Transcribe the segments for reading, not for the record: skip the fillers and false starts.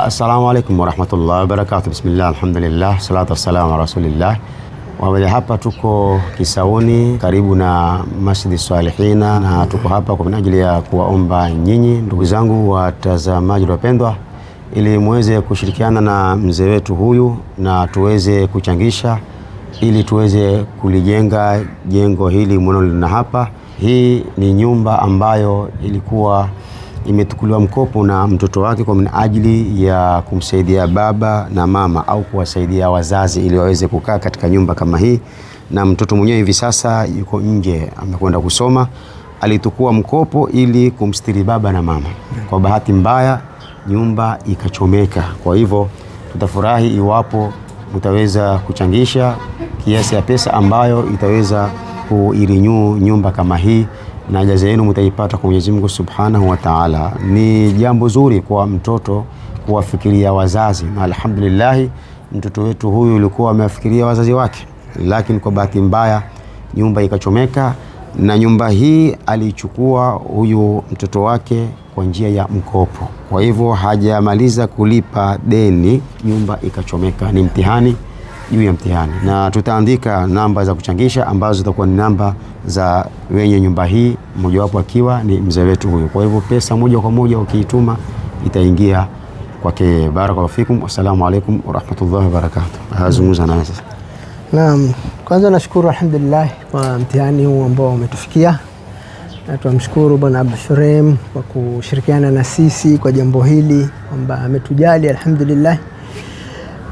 Assalamu alaikum warahmatullahi wabarakatuh. Bismillah, alhamdulillah, salatu wassalamu ala rasulillah. Wabali hapa tuko Kisauni karibu na Masjidi Salihina, na tuko hapa kwa minajili ya kuwaomba nyinyi ndugu zangu watazamaji wapendwa, ili muweze kushirikiana na mzee wetu huyu na tuweze kuchangisha ili tuweze kulijenga jengo hili mwanalina hapa. Hii ni nyumba ambayo ilikuwa imetukuliwa mkopo na mtoto wake kwa minajili ya kumsaidia baba na mama au kuwasaidia wazazi ili waweze kukaa katika nyumba kama hii, na mtoto mwenyewe hivi sasa yuko nje amekwenda kusoma. Alitukua mkopo ili kumstiri baba na mama. Kwa bahati mbaya nyumba ikachomeka. Kwa hivyo tutafurahi iwapo mtaweza kuchangisha kiasi ya pesa ambayo itaweza kuirinyu nyumba kama hii, na jaza yenu mtaipata kwa Mwenyezi Mungu Subhanahu wa Ta'ala. Ni jambo zuri kwa mtoto kuwafikiria wazazi, na alhamdulillah mtoto wetu huyu alikuwa amefikiria wazazi wake, lakini kwa bahati mbaya nyumba ikachomeka, na nyumba hii alichukua huyu mtoto wake kwa njia ya mkopo. Kwa hivyo hajamaliza kulipa deni, nyumba ikachomeka. Ni mtihani juu ya mtihani, na tutaandika namba za kuchangisha ambazo zitakuwa ni namba za wenye nyumba hii, mmoja wapo akiwa ni mzee wetu huyu. Kwa hivyo pesa moja kwa moja ukiituma itaingia kwake. Barakallahu fikum. Assalamu alaikum warahmatullahi wabarakatuh. Azungumza na sasa. Naam, kwanza nashukuru alhamdulillah kwa mtihani huu ambao umetufikia, na tunamshukuru Bwana Abdul Shurem kwa kushirikiana na sisi kwa jambo hili kwamba ametujali alhamdulillah.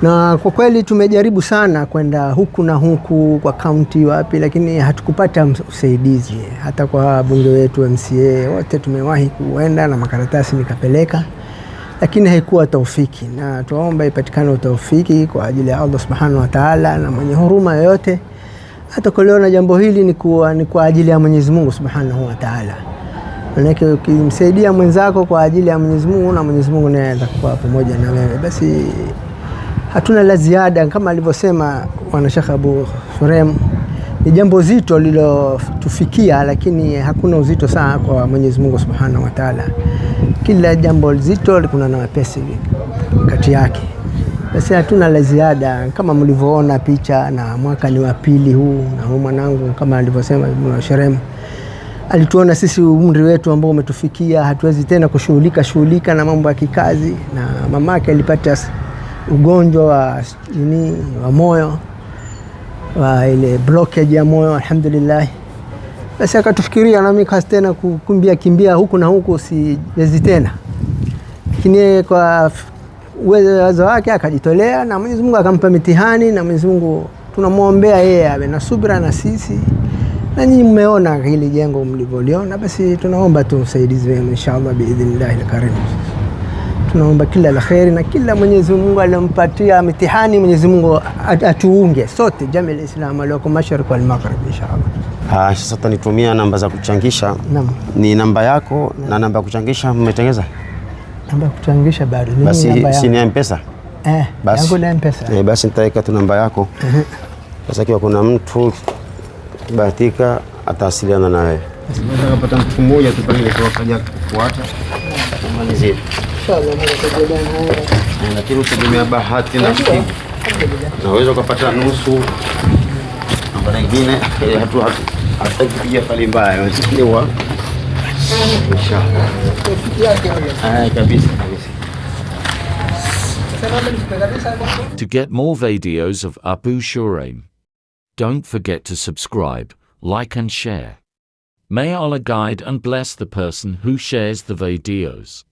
Na kwa kweli tumejaribu sana kwenda huku na huku kwa kaunti wapi, lakini hatukupata usaidizi. Hata kwa bunge wetu MCA wote tumewahi kuenda na makaratasi nikapeleka, lakini haikuwa taufiki, na tuomba ipatikane taufiki kwa ajili ya Allah Subhanahu wa Ta'ala, na mwenye huruma yote atakuliona jambo hili ni kwa ajili ya Mwenyezi Mungu Subhanahu wa Ta'ala. Manake ukimsaidia mwenzako kwa ajili ya Mwenyezi Mungu, na Mwenyezi Mungu naye atakuwa pamoja na wewe, basi hatuna la ziada. Kama alivyosema Bwana Sheikh Abu Shurem, ni jambo zito lilotufikia, lakini hakuna uzito sana kwa Mwenyezi Mungu Subhanahu wa Ta'ala. Kila jambo zito kuna na mapesi kati yake. Basi hatuna la ziada, kama mlivyoona picha, na mwaka ni wa pili huu, na mwanangu kama alivyosema Bwana Shurem alituona sisi umri wetu ambao umetufikia, hatuwezi tena kushughulika na mambo ya kikazi, na mamake alipata ugonjwa wa moyo, wa ile blockage ya moyo alhamdulillah. Basi akatufikiria na mimi kasi tena kimbia huku na huku siwezi tena, lakini kwa uwezo wake akajitolea, na Mwenyezi Mungu akampa mitihani, na Mwenyezi Mungu tunamuombea yeye awe na subira na sisi, na nyinyi mmeona hili jengo mlivyoliona. Basi tunaomba tu usaidizi wenu inshallah biidhnillah alkarim. Tunaomba kila la kheri, na kila Mwenyezi Mungu alimpatia mitihani, Mwenyezi Mungu atuunge sote jamii Islam aliyoko mashariki wal maghrib inshallah. Sasa nitumia namba za kuchangisha. Naam. Ni namba yako. Naam. Na namba ya kuchangisha mmetengeza? Namba ya kuchangisha bado ni basi namba yako. Si ni M-Pesa? Basi yangu ni M-Pesa. Basi nitaweka tu namba yako. Sasa kiwa kuna mtu kibahatika atawasiliana na wewe. Basi nataka kupata mtu mmoja tu pale kwa kaja kufuata. Tumalizie. Inshallah lakini utegemea bahati na kitu. Naweza kupata nusu namba nyingine hatukupigia pale mbaya unasikiwa inshallah. Kabisa. To get more videos of Abu Shurem, don't forget to subscribe, like and share. May Allah guide and bless the person who shares the videos.